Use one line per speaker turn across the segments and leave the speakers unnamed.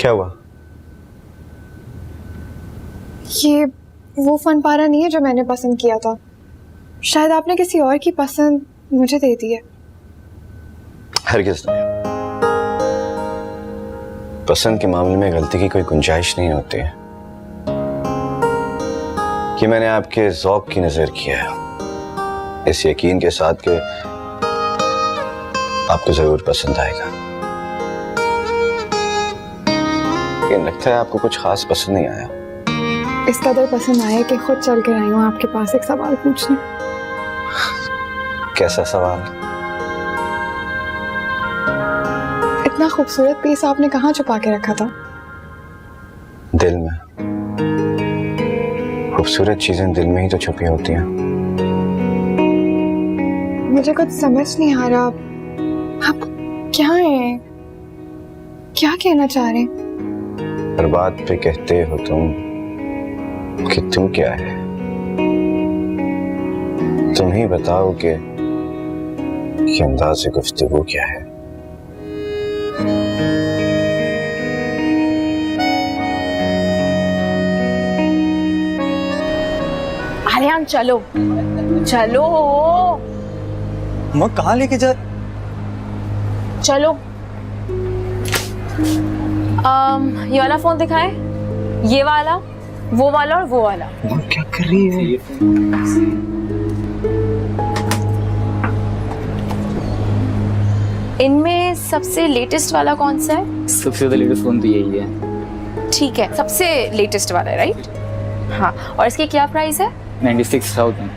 क्या हुआ?
ये वो फन पारा नहीं है जो मैंने पसंद किया था। शायद आपने किसी और की पसंद मुझे दे दी है।
हरगिज़ नहीं। पसंद के मामले में गलती की कोई गुंजाइश नहीं होती है। कि मैंने आपके ज़ौक़ की नजर किया है, इस यकीन के साथ कि आपको जरूर पसंद आएगा। लेकिन लगता है आपको कुछ खास पसंद नहीं आया।
इस कदर पसंद आया कि खुद चल कर आई हूँ आपके पास एक सवाल पूछने।
कैसा सवाल?
इतना खूबसूरत पीस आपने कहाँ छुपा के रखा था?
दिल में। खूबसूरत चीजें दिल में ही तो छुपी होती हैं।
मुझे कुछ समझ नहीं आ रहा। आप क्या हैं? क्या कहना चाह रहे हैं?
हर बात पे कहते हो तुम कि तुम क्या है। तुम ही बताओ कि अंदाज़े गुफ्तगू क्या है।
आलियान चलो चलो।
मैं कहाँ लेके जा?
चलो। ये वाला फोन दिखाए, ये वाला, वो वाला और वो वाला।
क्या कर रही है?
इनमें सबसे लेटेस्ट वाला कौन सा है?
सबसे ज्यादा लेटेस्ट फोन तो यही है।
ठीक है, सबसे लेटेस्ट वाला है, राइट? हाँ, और इसकी क्या प्राइस है?
96,000।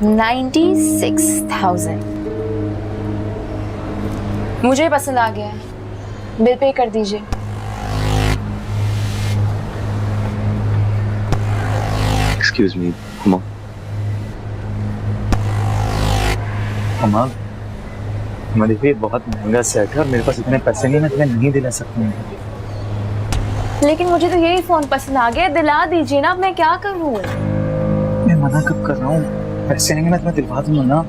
96,000। मुझे पसंद आ गया है, बिल पे कर दीजिए।
Excuse me, Huma. हुमा, देखिए बहुत महंगा सेट है और मेरे पास इतने पैसे नहीं, मैं तुम्हें नहीं दिला सकता हूँ।
लेकिन मुझे तो यही फोन पसंद आ गया, दिला दीजिए ना। अब मैं क्या करूँ?
मैं मना कब कर रहा हूँ? पैसे नहीं, मैं तुम्हें दिलवा दूंगा ना।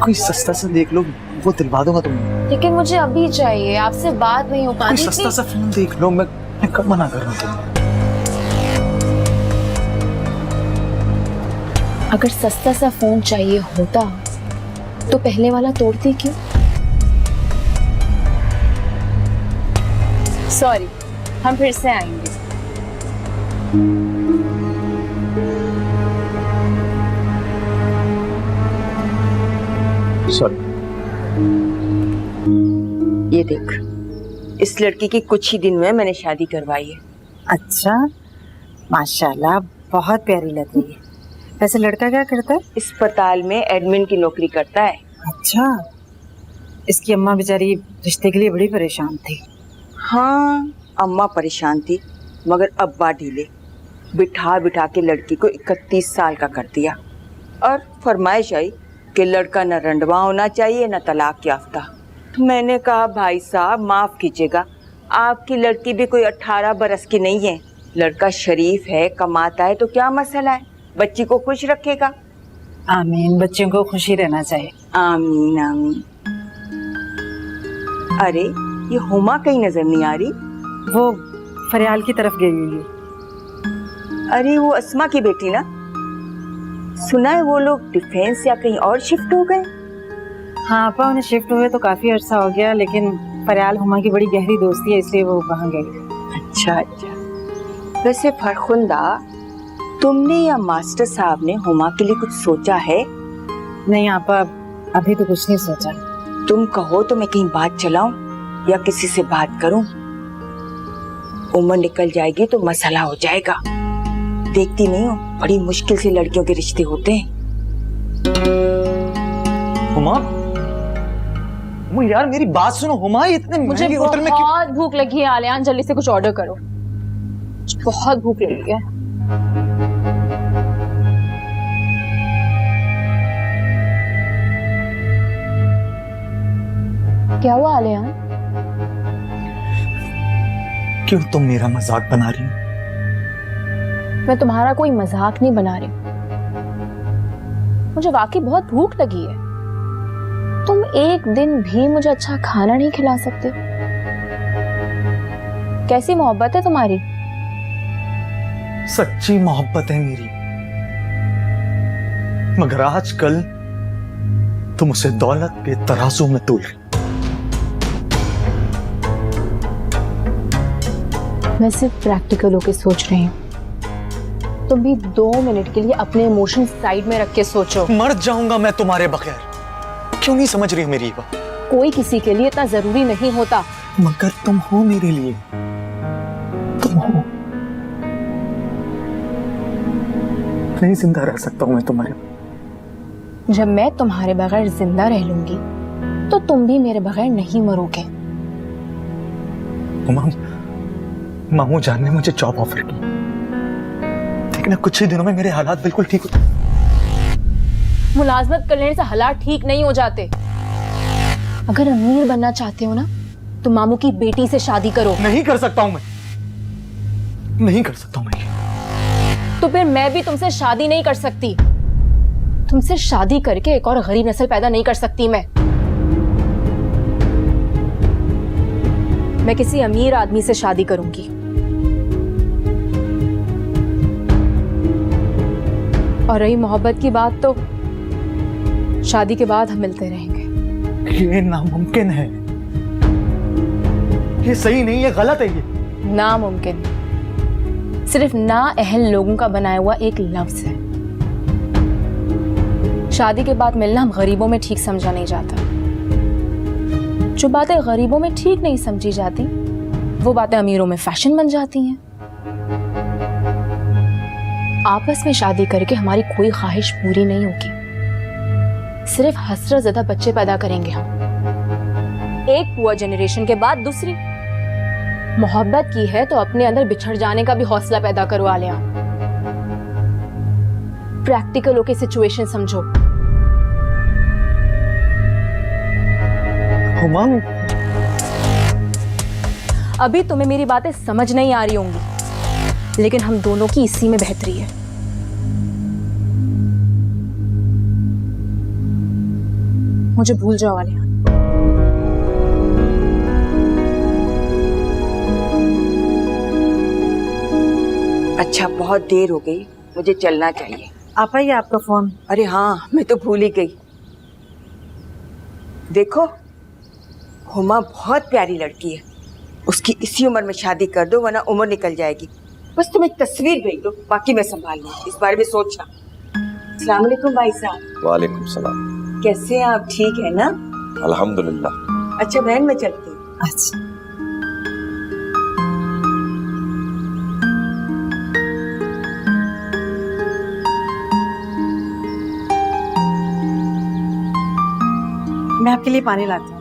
कोई सस्ता सा देख लो, वो दिलवा दूंगा तुम्हें।
लेकिन मुझे अभी चाहिए, आपसे बात नहीं हो पाती।
कोई सस्ता सा फोन देख लो, मैं कब मना कर रहा हूँ तुम्हें?
अगर सस्ता सा फोन चाहिए होता तो पहले वाला तोड़ती क्यों? सॉरी, हम फिर से आएंगे।
सॉरी।
ये देख, इस लड़की की कुछ ही दिन में मैंने शादी करवाई है।
अच्छा, माशाल्लाह, बहुत प्यारी लग रही है। वैसे लड़का क्या करता है?
अस्पताल में एडमिन की नौकरी करता है।
अच्छा, इसकी अम्मा बेचारी रिश्ते के लिए बड़ी परेशान थी।
हाँ, अम्मा परेशान थी, मगर अब्बा ढीले। बिठा बिठा के लड़की को 31 साल का कर दिया और फरमाइश आई कि लड़का न रंडवा होना चाहिए न तलाक याफ्ता। तो मैंने कहा भाई साहब माफ कीजिएगा, आपकी लड़की भी कोई 18 बरस की नहीं है। लड़का शरीफ है, कमाता है, तो क्या मसला है? बच्ची को खुश रखेगा।
आमीन, बच्चों को खुशी रहना चाहिए।
आमीन आमीन। अरे ये हुमा कहीं नजर नहीं आ रही।
वो फरियाल की तरफ गई हुई है।
अरे वो अस्मा की बेटी ना? सुना है वो लोग डिफेंस या कहीं और शिफ्ट हो गए।
हाँ आपा, उन्हें शिफ्ट हुए तो काफी अर्सा हो गया, लेकिन फरियाल हुमा की बड़ी गहरी दोस्ती है, इसलिए वो वहाँ गई।
अच्छा अच्छा। वैसे फरखुंदा, तुमने या मास्टर साहब ने हुमा के लिए कुछ सोचा है?
नहीं आपा, अभी तो कुछ नहीं सोचा।
तुम कहो तो मैं कहीं बात चलाऊं या किसी से बात करूं? उम्र निकल जाएगी तो मसला हो जाएगा। देखती नहीं हो, बड़ी मुश्किल से लड़कियों के रिश्ते होते हैं।
हुमा, यार मेरी बात सुनो। हुमा, इतने महंगे होटल में क्यों?
बहुत भूख लगी है आलियान, जल्दी से कुछ ऑर्डर करो। बहुत भूख लगी है। क्या हुआ आलियान?
क्यों तुम मेरा मजाक बना रही हो?
मैं तुम्हारा कोई मजाक नहीं बना रही, मुझे वाकई बहुत भूख लगी है। तुम एक दिन भी मुझे अच्छा खाना नहीं खिला सकते? कैसी मोहब्बत है तुम्हारी?
सच्ची मोहब्बत है मेरी, मगर आजकल तुम उसे दौलत के तराजू में तोल रही।
मैं सिर्फ प्रैक्टिकल होके सोच रही हूँ। तुम भी 2 मिनट के लिए अपने इमोशन साइड में रख के सोचो।
मर जाऊंगा मैं तुम्हारे बगैर। क्यों नहीं समझ रही हो मेरी बात?
कोई किसी के लिए इतना जरूरी नहीं होता।
मगर तुम हो मेरे लिए, तुम हो। नहीं जिंदा रह सकता हूं मैं तुम्हारे बगैर।
जब मैं तुम्हारे बगैर जिंदा रह लूंगी तो तुम भी मेरे बगैर नहीं मरोगे।
मामू जान ने मुझे जॉब ऑफर की, लेकिन कुछ ही दिनों में मेरे हालात बिल्कुल ठीक हो।
मुलाजमत कर लेने से हालात ठीक नहीं हो जाते। अगर अमीर बनना चाहते हो ना तो मामू की बेटी से शादी करो।
नहीं कर सकता हूं मैं, नहीं कर सकता हूं मैं।
तो फिर मैं भी तुमसे शादी नहीं कर सकती। तुमसे शादी करके एक और गरीब नस्ल पैदा नहीं कर सकती। मैं किसी अमीर आदमी से शादी करूंगी। और रही मोहब्बत की बात, तो शादी के बाद हम मिलते रहेंगे।
ये नामुमकिन है, ये सही नहीं, ये गलत है। ये
नामुमकिन सिर्फ नाअहल लोगों का बनाया हुआ एक लफ्ज है। शादी के बाद मिलना हम गरीबों में ठीक समझा नहीं जाता। जो बातें गरीबों में ठीक नहीं समझी जाती वो बातें अमीरों में फैशन बन जाती हैं। आपस में शादी करके हमारी कोई ख्वाहिश पूरी नहीं होगी, सिर्फ हसरत ज़्यादा बच्चे पैदा करेंगे हम। एक पुअर जनरेशन के बाद दूसरी। मोहब्बत की है तो अपने अंदर बिछड़ जाने का भी हौसला पैदा करो आलिया। प्रैक्टिकल होके सिचुएशन समझो।
हुमाम,
अभी तुम्हें मेरी बातें समझ नहीं आ रही होंगी, लेकिन हम दोनों की इसी में बेहतरी है। मुझे भूल जाओ आलिया।
अच्छा, बहुत देर हो गई, मुझे चलना चाहिए।
आपा ये आपका फोन।
अरे हाँ, मैं तो भूल ही गई। देखो, हुमा बहुत प्यारी लड़की है, उसकी इसी उम्र में शादी कर दो वरना उम्र निकल जाएगी। बस तुम एक तस्वीर भेज दो, बाकी मैं संभाल लूंगी। इस बारे में सोचना। अस्सलाम वालेकुम भाई साहब।
वालेकुम सलाम।
कैसे हैं आप? ठीक है ना?
अल्हम्दुलिल्लाह।
अच्छा बहन, मैं चलती हूँ।
अच्छा, मैं आपके लिए पानी लाती हूँ।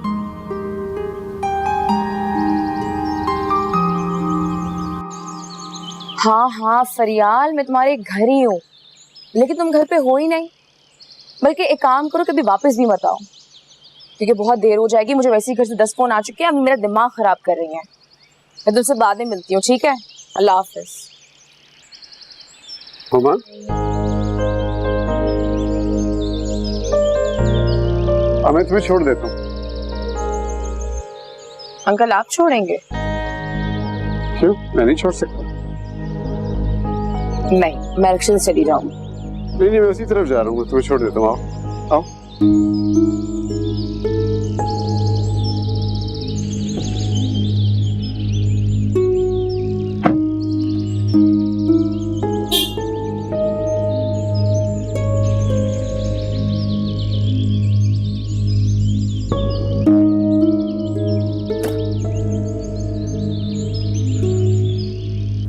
हाँ हाँ फरियाल, मैं तुम्हारे घर ही हूँ, लेकिन तुम घर पे हो ही नहीं। बल्कि एक काम करो, कभी वापस भी मत आओ, क्योंकि बहुत देर हो जाएगी। मुझे वैसे ही घर से 10 फोन आ चुके हैं, अभी मेरा दिमाग खराब कर रही हैं। मैं तुमसे बाद में मिलती हूँ, ठीक है? अल्लाह हाफिज।
हुमा, मैं तुम्हें छोड़ देता हूँ।
अंकल आप छोड़ेंगे?
क्यों? मैं नहीं छोड़ सकता।
नहीं, मैं रिक्शा से चली जाऊंगी।
नहीं, मैं उसी तरफ जा रहा हूँ, तुम्हें छोड़ देता हूँ। आओ आओ।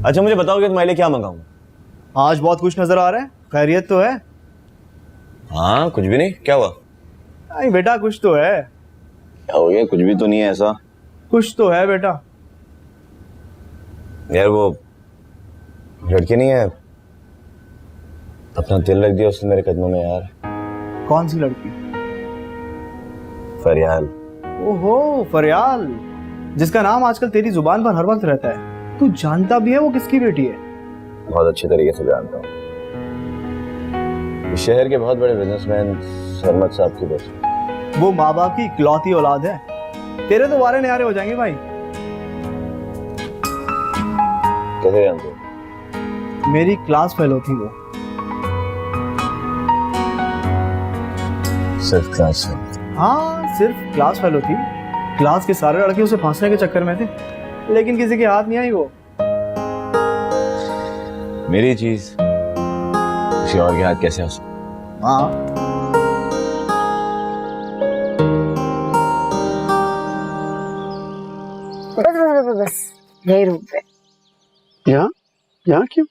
अच्छा मुझे बताओ कि तुम्हारे लिए क्या मंगाऊं?
आज बहुत खुश नजर आ रहा है, खैरियत तो है?
हाँ, कुछ भी नहीं। क्या हुआ?
नहीं बेटा, कुछ तो है।
क्या हो गया? कुछ भी तो नहीं है ऐसा।
कुछ तो है बेटा।
यार वो लड़की नहीं है, अपना दिल रख दिया उसने मेरे कदमों में यार।
कौन सी लड़की?
फरियाल।
ओहो, फरियाल, जिसका नाम आजकल तेरी जुबान पर हर वक्त रहता है। तू जानता भी है वो किसकी बेटी है?
बहुत अच्छे तरीके से जानता हूँ। इस शहर के बहुत बड़े बिजनेसमैन सरमद साहब की बेटी।
वो माँ बाप की इकलौती औलाद है। तेरे तो वारे न्यारे हो जाएंगे भाई।
कैसे जानते हो?
मेरी क्लास फेलो थी वो।
सिर्फ क्लास से?
हाँ, सिर्फ क्लास फेलो थी। क्लास के सारे लड़के उसे फांसने के चक्कर में थे, लेकिन किसी के हाथ नहीं आई वो।
मेरी चीज किसी और के हाथ कैसे आ सकती?
हाँ,
बस यही रूम पे।
यहाँ क्यों?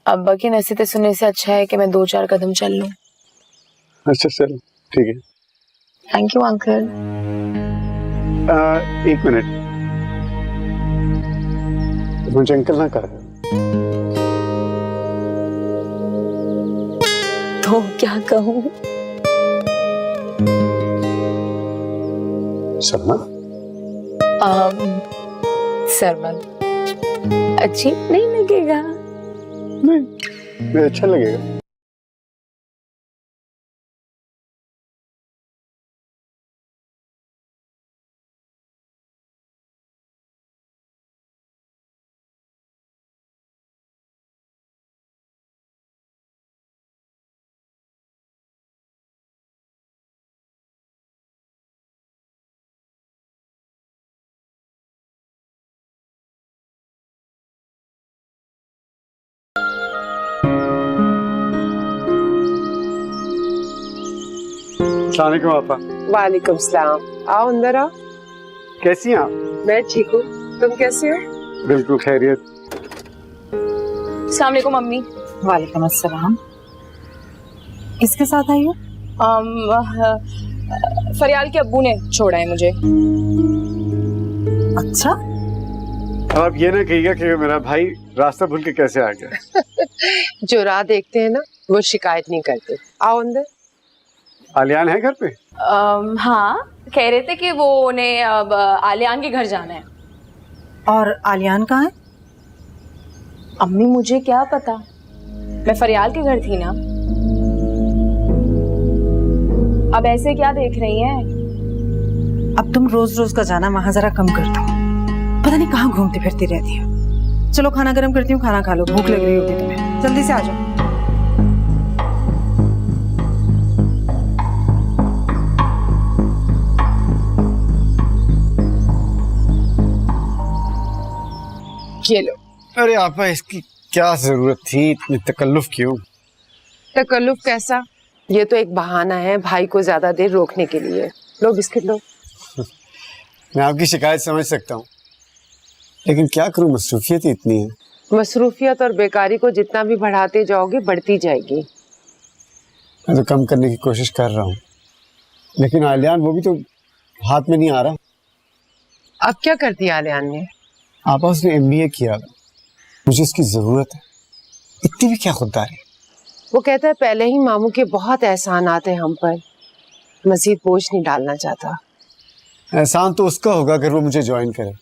अब्बा की नसीहतें सुनने से अच्छा है कि मैं 2-4 कदम चल लूं।
अच्छा चलो ठीक है।
Thank you uncle.
1 मिनट, मुझे अंकल ना कर।
तो क्या कहूँ?
शर्मा?
सरमन अच्छी नहीं लगेगा?
नहीं, मुझे अच्छा लगेगा। अस्सलामुअलैकुम आपा।
वालेकुम सलाम। आओ अंदर आओ।
कैसी हैं आप?
मैं ठीक हूँ, तुम कैसे हो?
बिल्कुल खैरियत।
अस्सलाम वालेकुम मम्मी।
वालेकुम अस्सलाम। किसके साथ आई हो?
फरियाल के अब्बू ने छोड़ा है मुझे।
अच्छा,
अब आप ये ना कहिएगा कि मेरा भाई रास्ता भूल के कैसे आ गया।
जो राह देखते हैं ना वो शिकायत नहीं करते। आओ अंदर।
आलियान है घर पे?
हाँ, कह रहे थे कि वो उन्हें अब आलियान के घर जाना है।
और आलियान कहाँ है?
अम्मी मुझे क्या पता, मैं फरियाल के घर थी ना। अब ऐसे क्या देख रही हैं?
अब तुम रोज रोज का जाना वहां जरा कम कर दो। पता नहीं कहाँ घूमती फिरती रहती हो। चलो खाना गर्म करती हूँ, खाना खा लो, भूख लग रही होगी तुम्हें। जल्दी से आ जाओ।
ये लो।
अरे आपा, इसकी क्या जरूरत थी, इतनी तकल्लुफ क्यों?
तकल्लुफ कैसा? ये तो एक बहाना है भाई को ज्यादा देर रोकने के लिए। लो बिस्किट लो।
मैं आपकी शिकायत समझ सकता हूँ, लेकिन क्या करूँ, मसरूफियत ही इतनी है।
मसरूफियत और बेकारी को जितना भी बढ़ाते जाओगे बढ़ती जाएगी।
मैं तो कम करने की कोशिश कर रहा हूँ, लेकिन आलियान वो भी तो हाथ में नहीं आ रहा।
अब क्या कर दिया आलियान ने?
आपा, उसने MBA किया, मुझे उसकी जरूरत है। इतनी भी क्या खुददारी।
वो कहता है पहले ही मामू के बहुत एहसान आते हम पर, मजीद बोझ नहीं डालना चाहता।
एहसान तो उसका होगा अगर वो मुझे ज्वाइन करे।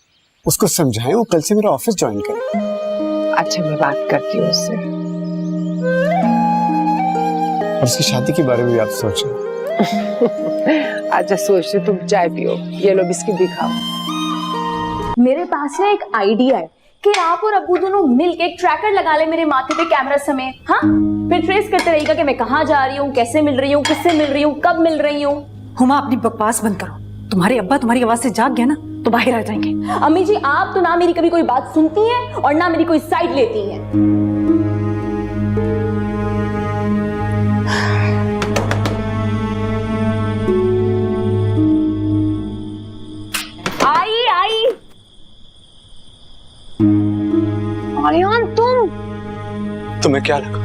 उसको समझाएं वो कल से मेरा ऑफिस ज्वाइन करे।
अच्छा, मैं बात करती हूँ उससे।
और उसकी शादी के बारे में भी आप सोचें।
अच्छा सोच रही, तुम चाय पियो। ये लो बिस्किट भी खाओ।
मेरे पास ना एक आइडिया है कि आप और अब्बू दोनों मिलके एक ट्रैकर लगा ले मेरे माथे पे कैमरा समेत। हाँ, फिर ट्रेस करते रहेगा कि मैं कहाँ जा रही हूँ, कैसे मिल रही हूँ, किससे मिल रही हूँ, कब मिल रही हूँ।
हुमा, अपनी बकवास बंद करो। तुम्हारे अब्बा तुम्हारी आवाज से जाग गया ना तो बाहर आ जाएंगे।
अम्मी जी, आप तो ना मेरी कभी कोई बात सुनती हैं और ना मेरी कोई साइड लेती हैं। आई आई आलियान,
तुम्हें क्या लगा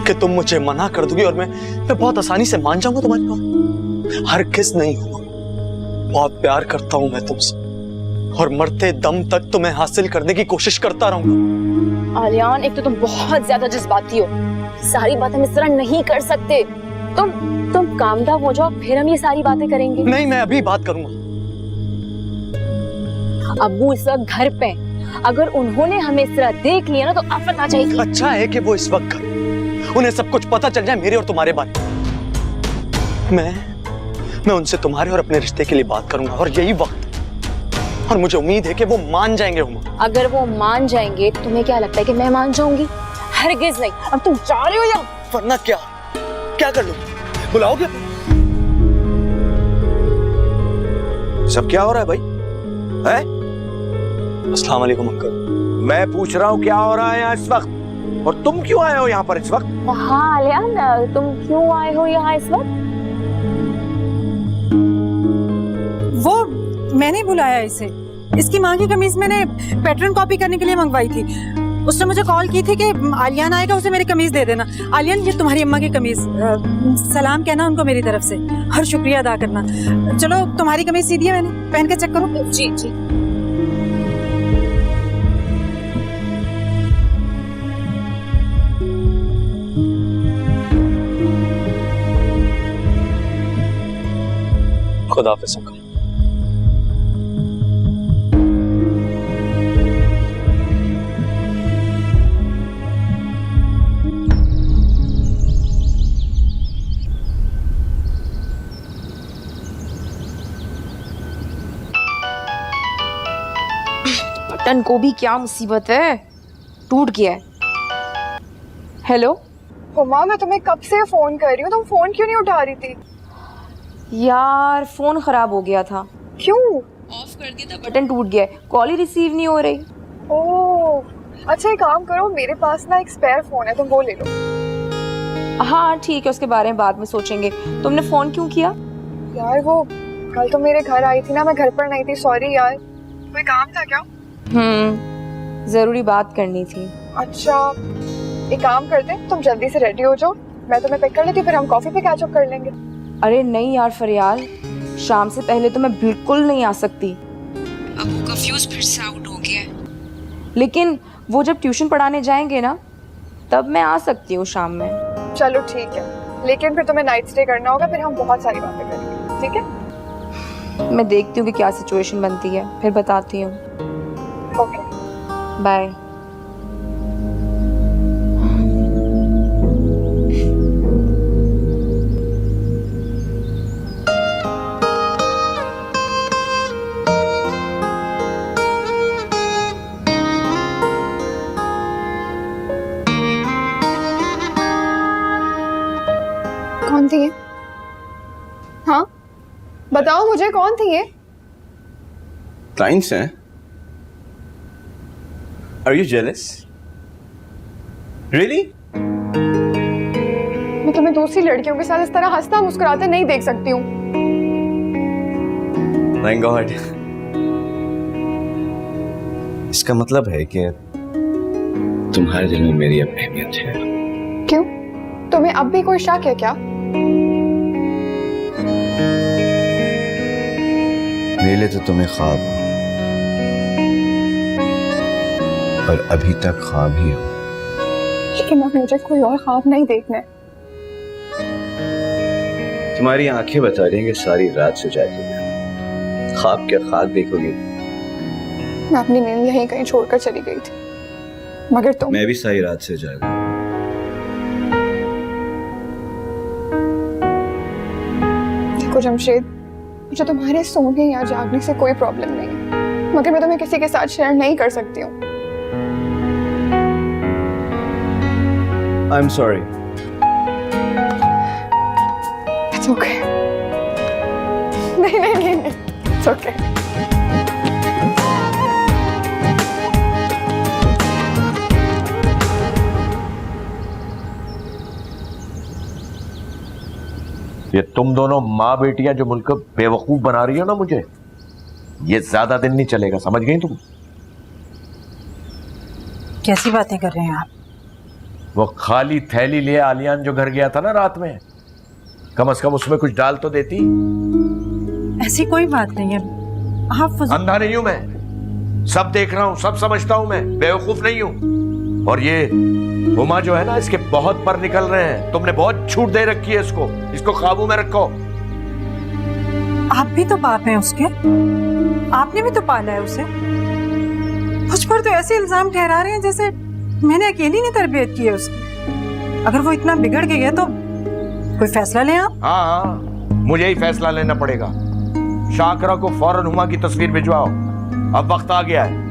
कि तुम मुझे मना कर दोगी और मैं बहुत आसानी से मान जाऊंगा तुम्हारी बात? हरगिज़ नहीं होगा। बहुत प्यार करता हूं मैं तुमसे और मरते दम तक तुम्हें हासिल करने की कोशिश करता रहूंगा।
आलियान, एक तो तुम बहुत ज्यादा जज्बाती हो, सारी बातें हम इस तरह नहीं कर सकते। तुम काम डाउन हो जाओ, फिर हम ये सारी बातें करेंगे।
नहीं, मैं अभी बात करूंगा।
अब्बू इस वक्त घर पे, अगर उन्होंने हमें इस तरह देख लिया ना तो आफत आ जाएगी।
अच्छा है कि वो इस वक्त घर, उन्हें सब कुछ पता चल जाए मेरे और तुम्हारे बारे में। मैं उनसे तुम्हारे और अपने रिश्ते के लिए बात करूंगा और यही वक्त और मुझे उम्मीद है कि वो मान जाएंगे हुमा।
अगर वो मान जाएंगे तो तुम्हें क्या लगता है कि मैं मान जाऊंगी? हरगिज नहीं। अब तुम जा रहे हो या
वरना क्या क्या कर लूं? बुलाओगे?
सब क्या हो रहा है भाई? है?
अस्सलाम वालेकुम अंकल।
मैं पूछ रहा हूँ क्या हो रहा है यहाँ इस वक्त, और तुम क्यों आए हो यहाँ पर इस वक्त?
हाँ आलियान, तुम क्यों आए हो यहाँ इस वक्त?
वो मैंने बुलाया इसे। इसकी माँ की कमीज मैंने पैटर्न कॉपी करने के लिए मंगवाई थी। उसने मुझे कॉल की थी कि आलियान आएगा, उसे मेरी कमीज दे देना। आलियान, ये तुम्हारी अम्मा की कमीज, सलाम कहना उनको मेरी तरफ से, हर शुक्रिया अदा करना। चलो तुम्हारी कमीज सी दी है मैंने, पहन के चेक करो।
जी जी।
खुदा हाफिज़ अंकल।
बटन को भी क्या मुसीबत है, टूट गया है। हेलो
हुमा, मैं तुम्हें कब से फोन कर रही हूँ, तुम फोन क्यों नहीं उठा रही थी?
यार फोन खराब हो गया था।
क्यों?
ऑफ कर दिया था, बटन टूट गया है, कॉल ही रिसीव नहीं हो रही।
ओह अच्छा, एक काम करो, मेरे पास ना एक स्पेयर फोन है, तुम वो ले लो।
हाँ ठीक है, उसके बारे में बाद में सोचेंगे। तुमने फोन क्यों किया?
यार वो कल तो मेरे घर आई थी ना, मैं घर पर नहीं थी, सॉरी यार। कोई काम था क्या?
जरूरी बात करनी थी।
अच्छा एक काम करते हैं, तुम जल्दी से रेडी हो जाओ, मैं तुम्हें पिक कर लेती हूँ, फिर हम कॉफी पे कैच अप कर लेंगे।
अरे नहीं यार फरियाल, शाम से पहले तो मैं बिल्कुल नहीं आ सकती। अब वो का फ्यूज फिर से आउट हो गया है। लेकिन वो जब ट्यूशन पढ़ाने जाएंगे ना, तब मैं आ सकती हूँ शाम में।
चलो ठीक है, लेकिन फिर तुम्हें नाइट स्टे करना होगा, फिर हम बहुत सारी बातें करेंगे, ठीक है?
मैं देखती हूँ कि क्या सिचुएशन बनती है, फिर बताती हूँ।
Okay
bye.
कौन थी ये? हाँ बताओ मुझे, कौन थी ये?
क्लाइंट्स हैं। Are you jealous? Really?
मैं तुम्हें दूसरी लड़कियों के साथ इस तरह हंसता मुस्कुराते नहीं देख सकती हूँ।
Thank God. इसका मतलब है कि तुम्हारे दिल में मेरी अब अहमियत है।
क्यों? तुम्हें अब भी कोई शक है क्या?
मेरे लिए तो तुम्हें ख्वाब हो, और अभी तक ख्वाब ही हो।
लेकिन अब मुझे कोई और ख्वाब नहीं देखना है।
तुम्हारी आंखें बता रही हैं कि सारी रात सो जाएगी, ख्वाब के ख्वाब देखोगी।
मैं अपनी नींद यहीं कहीं छोड़कर चली गई थी, मगर तुम।
मैं भी सारी रात से जागा।
देखो जमशेद, मुझे तुम्हारे सोने या जागने से कोई प्रॉब्लम नहीं है, मगर मैं तुम्हें किसी के साथ शेयर नहीं कर सकती हूँ।
I'm sorry.
It's okay. नहीं, it's okay.
ये तुम दोनों माँ बेटियां जो मुल्क बेवकूफ बना रही हो ना मुझे, ये ज्यादा दिन नहीं चलेगा, समझ गई तुम?
कैसी बातें कर रहे हैं आप?
वो खाली थैली लिए आलियान जो घर गया था ना रात में, कम से कम उसमें कुछ डाल तो देती।
ऐसी कोई बात नहीं है, आप
अंधा नहीं हूं मैं, सब देख रहा हूं, सब समझता हूं, मैं बेवकूफ नहीं हूं। और ये हुमा जो है ना, इसके बहुत पर निकल रहे हैं। तुमने बहुत छूट दे रखी है इसको काबू में रखो।
आप भी तो बाप हैं उसके, आपने भी तो पाला है उसे। मुझ पर तो ऐसे इल्जाम ठहरा रहे हैं जैसे मैंने अकेली नहीं तरबियत की है उसकी। अगर वो इतना बिगड़ गई है तो कोई फैसला लें आप।
हाँ, मुझे ही फैसला लेना पड़ेगा। शाकरा को फौरन हुमा की तस्वीर भिजवाओ, अब वक्त आ गया है।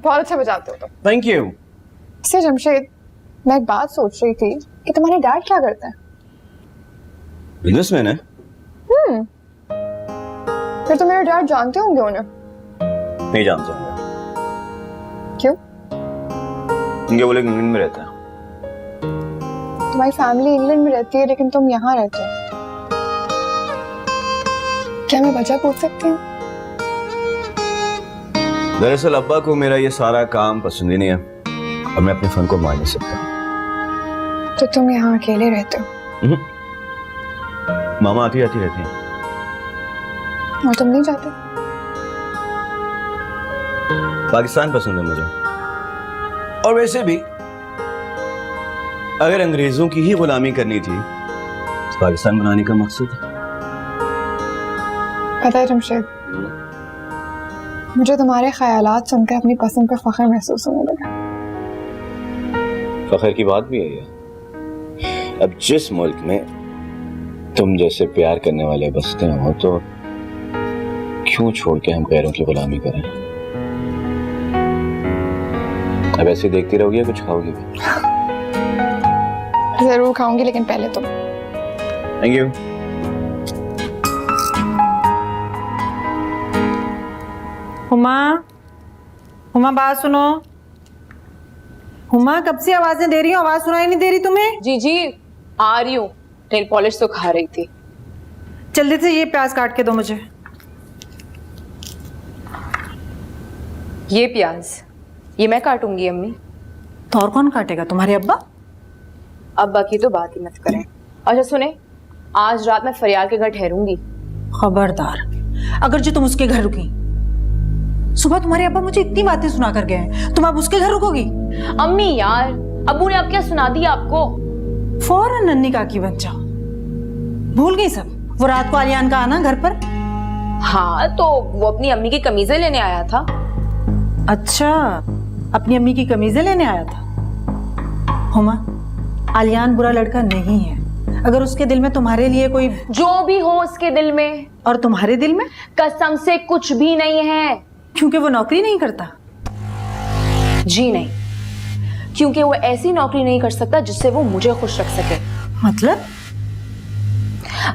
बहुत अच्छा बजाते हो तुम।
Thank you.
से जमशेद, मैं एक बात सोच रही थी कि तुम्हारे डैड क्या करते हैं?
बिजनेसमैन है।
फिर तो मेरे डैड जानते होंगे उन्हें।
नहीं जानता हूँ।
क्यों?
उनके बोले इंग्लैंड में रहता है।
तुम्हारी फैमिली इंग्लैंड में रहती है लेकिन तुम यहाँ रहते हो, क्या मैं वजह पूछ सकती हूँ?
दरअसल अब्बा को मेरा ये सारा काम पसंद ही नहीं है और मैं अपने फन को मार नहीं सकता।
तो तुम यहाँ अकेले रहते हो?
मामा आती रहती हैं।
और तुम नहीं जाते?
पाकिस्तान पसंद है मुझे। और वैसे भी अगर अंग्रेजों की ही गुलामी करनी थी तो पाकिस्तान बनाने का मकसद है।
पता है जमशेद, मुझे तुम्हारे ख्यालात सुनकर अपनी पसंद पर फख्र महसूस होने लगा।
फख्र की बात भी है ये। अब जिस मुल्क में तुम जैसे प्यार करने वाले बसते हो तो क्यों छोड़ के हम पैरों की गुलामी करें? अब ऐसे देखती रहोगी या कुछ खाओगी भी?
जरूर खाऊंगी, लेकिन पहले तुम।
Thank you.
हुमा, हुमा बात सुनो। हुमा कब से आवाजें दे रही हो, आवाज सुनाई नहीं दे रही तुम्हें?
जी जी आ रही हूँ, नेल पॉलिश तो खा रही थी।
जल्दी से ये प्याज काट के दो मुझे।
ये प्याज ये मैं काटूंगी अम्मी।
तो और कौन काटेगा, तुम्हारे अब्बा?
अब्बा की तो बात ही मत करें। अच्छा सुने, आज रात मैं फरियाल के घर ठहरूंगी।
खबरदार, अगर जो तुम उसके घर रुकी, सुबह तुम्हारे अब्बा मुझे इतनी बातें सुना कर गए हैं, तुम अब उसके घर रुकोगी?
अम्मी यार, अब्बू ने अब क्या सुना दिया आपको?
फौरन नन्ही काकी बन जाओ। भूल गई सब वो रात को आलियान का आना घर पर?
हाँ तो वो अपनी अम्मी की कमीजें लेने आया था।
अच्छा, अपनी अम्मी की कमीजें लेने आया था। हुमा, आलियान बुरा लड़का नहीं है। अगर उसके दिल में तुम्हारे लिए कोई,
जो भी हो उसके दिल में,
और तुम्हारे दिल में
कसम से कुछ भी नहीं है।
क्योंकि वो नौकरी नहीं करता?
जी नहीं, क्योंकि वो ऐसी नौकरी नहीं कर सकता जिससे वो मुझे खुश रख सके।
मतलब?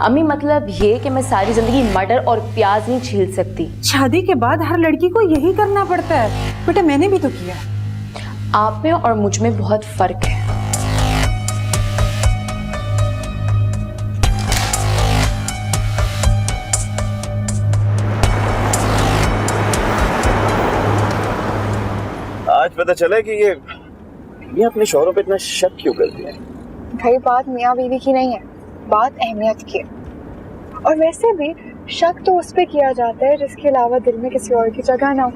अम्मी मतलब ये कि मैं सारी जिंदगी मटर और प्याज नहीं छील सकती।
शादी के बाद हर लड़की को यही करना पड़ता है बेटा, मैंने भी तो किया।
आप में और मुझ में बहुत फर्क है।
आज पता चला कि ये अपने शौहरों पे इतना शक क्यों करती है?
भाई बात मियाँ बीवी की नहीं है, बात अहमियत की है। और वैसे भी शक तो उस पे किया जाता है जिसके अलावा दिल में किसी और की जगह ना हो।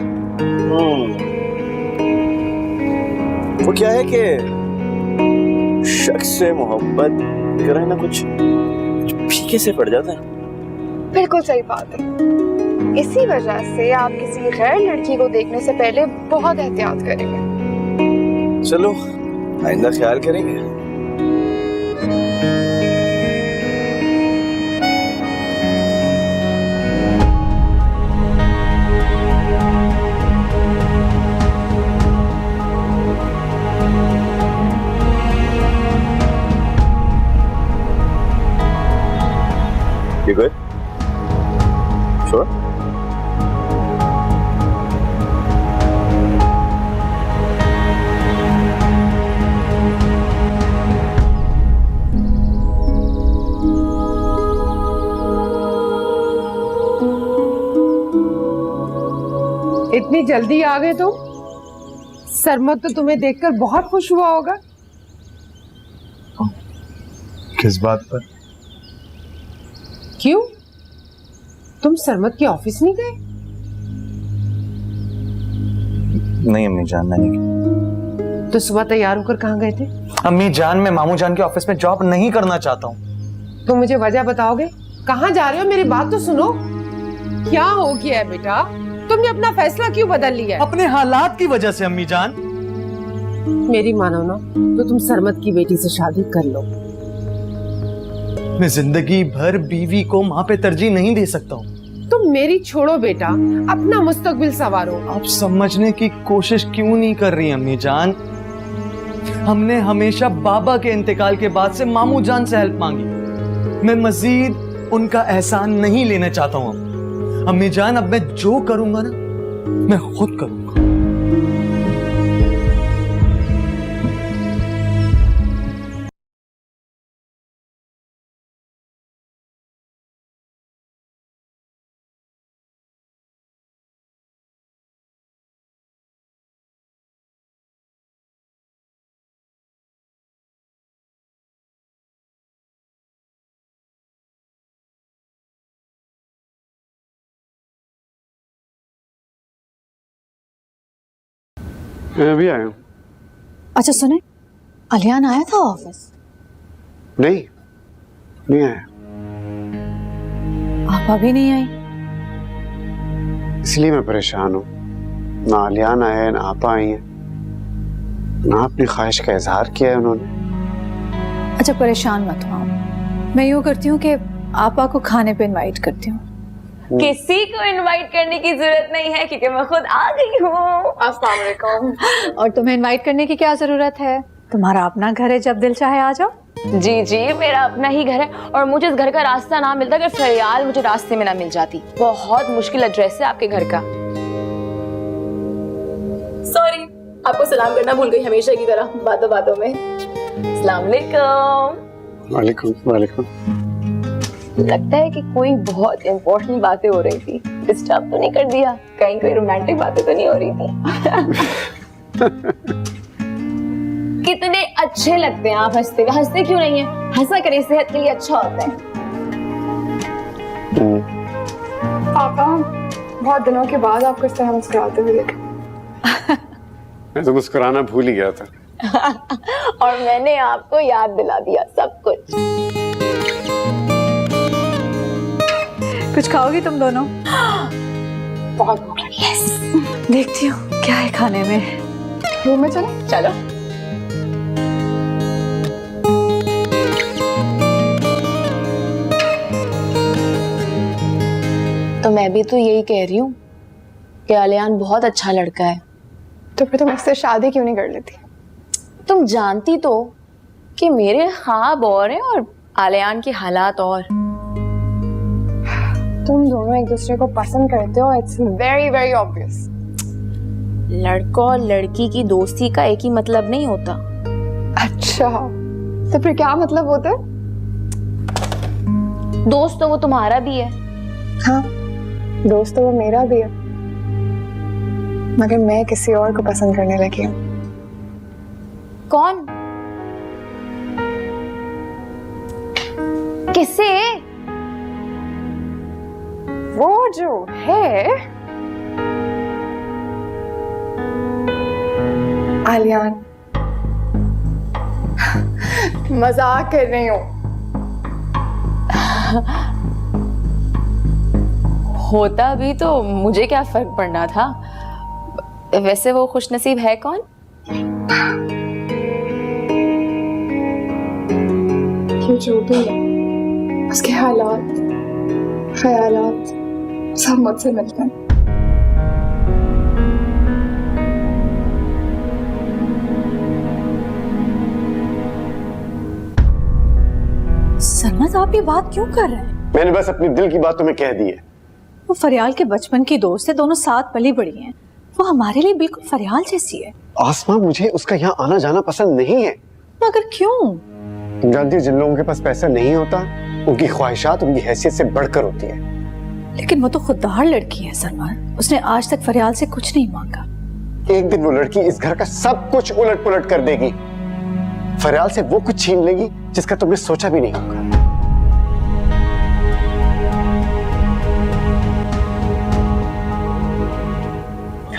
वो क्या है कि शक से मोहब्बत करे ना कुछ फीके से पड़ जाता है।
बिल्कुल सही बात है। इसी वजह से आप किसी गैर लड़की को देखने से पहले बहुत एहतियात करेंगे।
चलो आइंदा ख्याल करेंगे। You good? Sure?
इतनी जल्दी आ गए तुम? सरमत तो तुम्हें देखकर बहुत खुश हुआ होगा।
किस बात पर?
क्यों, तुम सरमत के ऑफिस नहीं गए?
नहीं अम्मी जान, मैंने की।
तो सुबह तैयार होकर कहाँ गए थे?
अम्मी जान, मैं मामू जान के ऑफिस में जॉब नहीं करना चाहता हूँ।
तो मुझे वजह बताओगे? कहाँ जा रहे हो? मेरी बात तो सुनो। क्या हो गया है बेटा? तुमने अपना फैसला क्यों बदल लिया है?
अपने हालात की वजह से अम्मी जान।
मेरी मानो ना तो तुम सरमत की बेटी से शादी कर लो।
मैं जिंदगी भर बीवी को माँ पे तरजीह नहीं दे सकता हूँ।
तुम मेरी छोड़ो बेटा, अपना मुस्तकबिल संवारो।
आप समझने की कोशिश क्यों नहीं कर रही अम्मी जान? हमने हमेशा बाबा के इंतकाल के बाद से मामू जान से हेल्प मांगी। मैं मजीद उनका एहसान नहीं लेना चाहता हूँ अम्मी जान। अब मैं जो करूंगा ना, मैं खुद करूंगा।
मैं अभी आया हूँ।
अच्छा सुने, अलियान आया था ऑफिस?
नहीं आया।
आप अभी नहीं आई?
इसलिए मैं परेशान हूँ। ना आलियान आया है, ना आपा आई है, ना अपनी ख्वाहिश का इजहार किया है उन्होंने।
अच्छा परेशान मत हो, मैं यूँ करती हूँ कि आपा को खाने पे इनवाइट करती हूँ।
किसी को इनवाइट करने की जरूरत नहीं है क्योंकि मैं खुद आ गई हूँ। अस्सलाम वालेकुम।
और तुम्हें इनवाइट करने की क्या जरूरत है? तुम्हारा अपना घर है, जब दिल चाहे आ जाओ।
जी जी, मेरा अपना ही घर है और मुझे इस घर का रास्ता ना मिलता अगर फरियाल मुझे रास्ते में ना मिल जाती। बहुत मुश्किल एड्रेस है आपके घर का। सॉरी, आपको सलाम करना भूल गई हमेशा की तरह बातों बातों में। अस्सलाम वालेकुम।
वालेकुम वालेकुम।
लगता है कि कोई बहुत इम्पोर्टेंट बातें हो रही थी। डिस्टर्ब तो नहीं कर दिया? कहीं कोई रोमांटिक बातें तो नहीं हो रही थी? कितने अच्छे लगते हैं आप हंसते हुए। हंसते क्यों नहीं है? हंसा करें, सेहत के लिए अच्छा होता है।
पापा, बहुत दिनों के बाद आपको इस तरह मुस्कुराते हुए देखा।
मैं तो मुस्कुराना भूल ही गया था।
और मैंने आपको याद दिला दिया सब कुछ।
कुछ खाओगी तुम दोनों?
बहुत भूख लगी।
यस, देखती हूँ क्या है खाने में।
रूम में चले?
चलो। तो मैं भी तो यही कह रही हूँ कि आलियान बहुत अच्छा लड़का है।
तो फिर तुम उससे शादी क्यों नहीं कर लेती?
तुम जानती तो कि मेरे ख्वाब और हैं और आलियान के हालात और।
तुम दोनों एक दूसरे को पसंद करते हो, इट्स वेरी वेरी ऑब्वियस।
लड़का और लड़की की दोस्ती का एक ही मतलब नहीं होता।
अच्छा, तो फिर क्या मतलब होता है?
दोस्त तो वो तुम्हारा भी है।
हाँ, दोस्त तो वो मेरा भी है, मगर मैं किसी और को पसंद करने लगी हूँ।
कौन? किसे?
वो जो है आलियान। मजाक कर रही हूँ।
होता भी तो मुझे क्या फर्क पड़ना था। वैसे वो खुशनसीब है कौन?
क्यों जो भी है, उसके हालात ख्यालात सब मुझसे मिलते हैं।
सरमत, आप ये बात क्यों कर रहे हैं?
मैंने बस अपने दिल की बात तुम्हें कह दी है।
वो फरियाल के बचपन की दोस्त है, दोनों साथ पली बड़ी हैं। वो हमारे लिए बिल्कुल फरियाल जैसी है।
आसमा, मुझे उसका यहाँ आना जाना पसंद नहीं है।
मगर क्यों?
तुम जानती हो, जिन लोगों के पास पैसा नहीं होता उनकी ख्वाहिशात उनकी हैसियत से बढ़कर होती है।
लेकिन वो तो खुददार लड़की है सरमत, उसने आज तक फरियाल से कुछ नहीं मांगा।
एक दिन वो लड़की इस घर का सब कुछ उलट पुलट कर देगी। फरियाल से वो कुछ छीन लेगी जिसका तुमने सोचा भी नहीं होगा।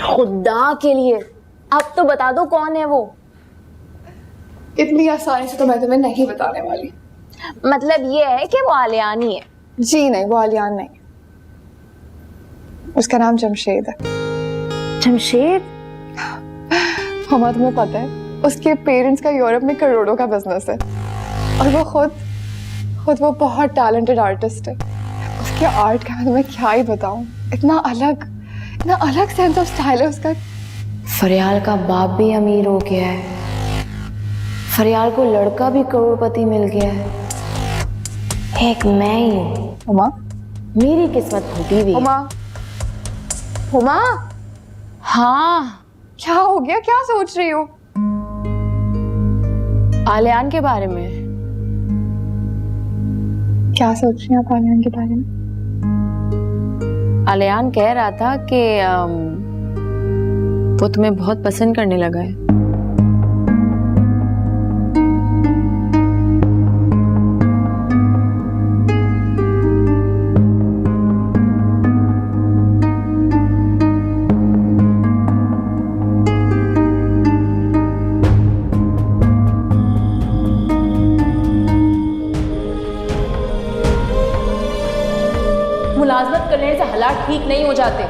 खुदा के लिए अब तो बता दो कौन है वो।
इतनी आसानी से तो मैं तुम्हें नहीं बताने वाली।
मतलब ये है कि वो आलियान ही है?
जी नहीं, वो आलियान नहीं, उसका नाम जमशेद है।
जमशेद?
हमारा तुम्हें पता है उसके पेरेंट्स का यूरोप में करोड़ों का बिजनेस है और वो खुद वो बहुत टैलेंटेड आर्टिस्ट है। उसके आर्ट का मैं तुम्हें क्या ही बताऊं, इतना अलग सेंस ऑफ स्टाइल है उसका।
फरियाल का बाप भी अमीर हो गया है, फरियाल को लड़का भी करोड़पति मिल गया है, एक मैं ही हूँ।
हुमा,
मेरी किस्मत फूटी हुई।
हुमा,
हाँ
क्या हो गया, क्या सोच रही हो?
आलियान के बारे में।
क्या सोच रही हैं आप आलियान के बारे में?
आलियान कह रहा था कि वो तुम्हें बहुत पसंद करने लगा है। मुलाजमत करने से हालात ठीक नहीं हो जाते।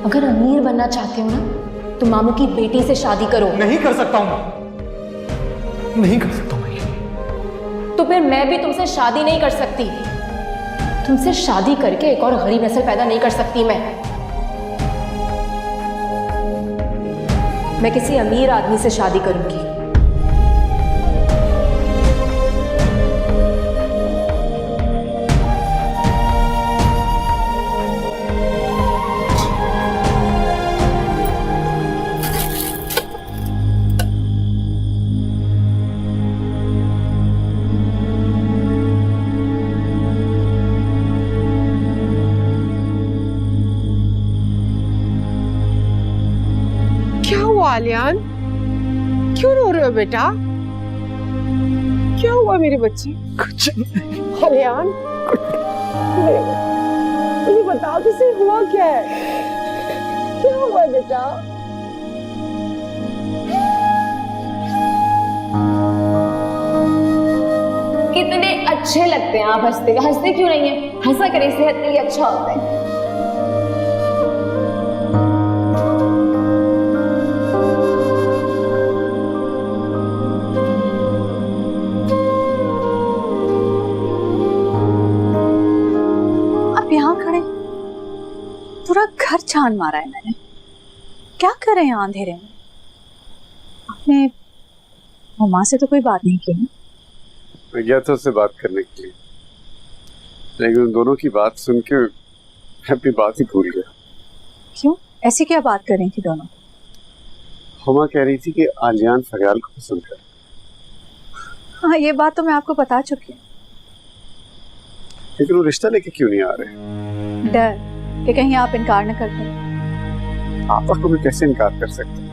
अगर अमीर बनना चाहते हो ना तो मामू की बेटी से शादी करो।
नहीं कर सकता हूं, नहीं कर सकता हूं।
तो फिर मैं भी तुमसे शादी नहीं कर सकती। तुमसे शादी करके एक और गरीब नस्ल पैदा नहीं कर सकती। मैं किसी अमीर आदमी से शादी करूंगी।
आलियान, क्यों रो रहे हो बेटा? क्या हुआ मेरे बच्चे?
कुछ नहीं।
आलियान, मुझे बताओ तो सही, हुआ क्या है? क्या हुआ बेटा?
कितने अच्छे लगते हैं आप हंसते। हंसते क्यों नहीं है? हंसा करें, सेहत के लिए अच्छा होता है।
पूरा घर छान मारा है मैंने। क्या कर रहे हैं अंधेरे में? आपने मम्मा से तो कोई बात नहीं की ना?
मैं गया था उससे बात करने के लिए, लेकिन उन दोनों की बात सुन के मैं अपनी बात ही भूल गया।
क्यों? ऐसी क्या बात कर रही थी दोनों?
हुमा कह रही थी कि आलियान फरियाल को पसंद कर।
हाँ, ये बात तो मैं आपको बता चुकी हूँ।
लेकिन वो रिश्ता लेके क्यों नहीं आ रहे?
डर कि कहीं आप इनकार न कर दें।
आपा को भी कैसे इनकार कर सकते?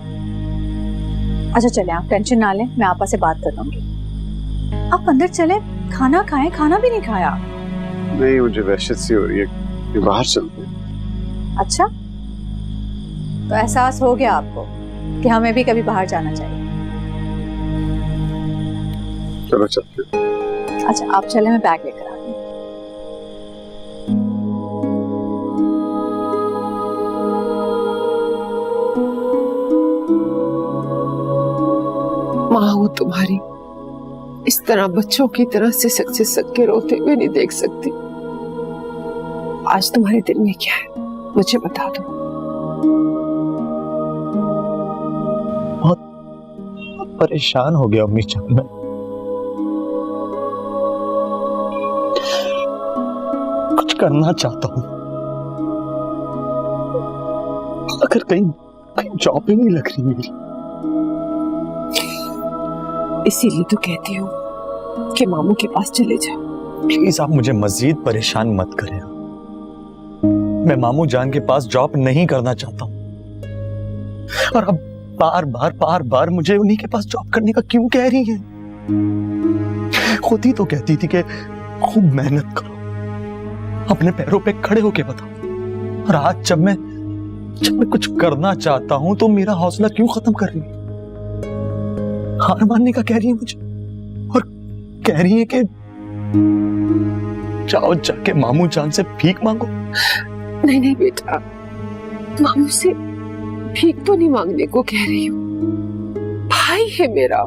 अच्छा चले, आप टेंशन ना लें, मैं आपा से बात कर लूंगी। आप अंदर चले, खाना खाएं। खाना भी नहीं खाया?
नहीं, मुझे वहशत सी हो रही है, बाहर चलते हैं।
अच्छा, तो एहसास हो गया आपको कि हमें भी कभी बाहर जाना चाहिए।
चलो चलते हैं।
अच्छा आप चले, मैं बैग लेकर आती हूँ।
माँ हूँ तुम्हारी, इस तरह बच्चों की तरह सिसक के रोते हुए नहीं देख सकती। आज तुम्हारे दिल में क्या है मुझे बता दो।
बहुत परेशान हो गया अम्मी जान मैं। कुछ करना चाहता हूँ, अगर कहीं जॉब ही नहीं लग रही मेरी।
इसीलिए तो कहती हूँ कि मामू के पास चले जाओ।
प्लीज आप मुझे मजीद परेशान मत करें। मैं मामू जान के पास जॉब नहीं करना चाहता हूँ, और अब बार बार मुझे उन्हीं के पास जॉब करने का क्यों कह रही है? खुद ही तो कहती थी कि खूब मेहनत करो, अपने पैरों पे खड़े होके बताओ। और आज जब मैं जब मैं कुछ करना चाहता हूं तो मेरा हौसला क्यों खत्म कर रही है? हार मानने का कह रही है मुझे, और कह रही है कि जाओ जाके मामू जान से भीख मांगो।
नहीं नहीं बेटा, मामू से भीख तो नहीं मांगने को कह रही हूँ। भाई है मेरा,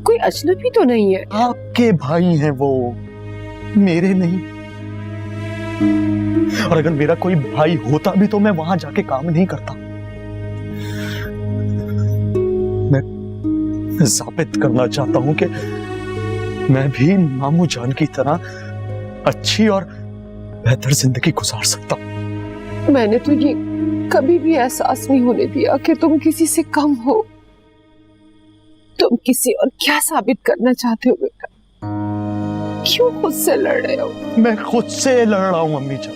कोई अजनबी तो नहीं है।
आपके भाई हैं वो, मेरे नहीं। और अगर मेरा कोई भाई होता भी तो मैं वहां जाके काम नहीं करता। मैं साबित करना चाहता हूं कि मैं भी मामू जान की तरह अच्छी और बेहतर जिंदगी गुजार सकता हूं।
मैंने तो ये कभी भी एहसास नहीं होने दिया कि तुम किसी से कम हो। तुम किसी और क्या साबित करना चाहते हो बेटा? क्यों खुद से लड़ रहे हो?
मैं खुद से लड़ रहा हूं अम्मी जान,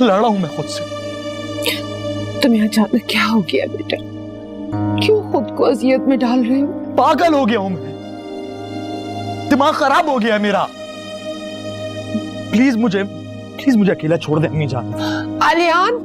लड़ रहा हूं मैं खुद से।
तुम्हें अचानक क्या हो गया बेटा? क्यों खुद को अजियत में डाल रहे हो?
पागल हो गया हूं मैं, दिमाग खराब हो गया है मेरा। प्लीज मुझे अकेला छोड़ दे अम्मी जान।
आलियान,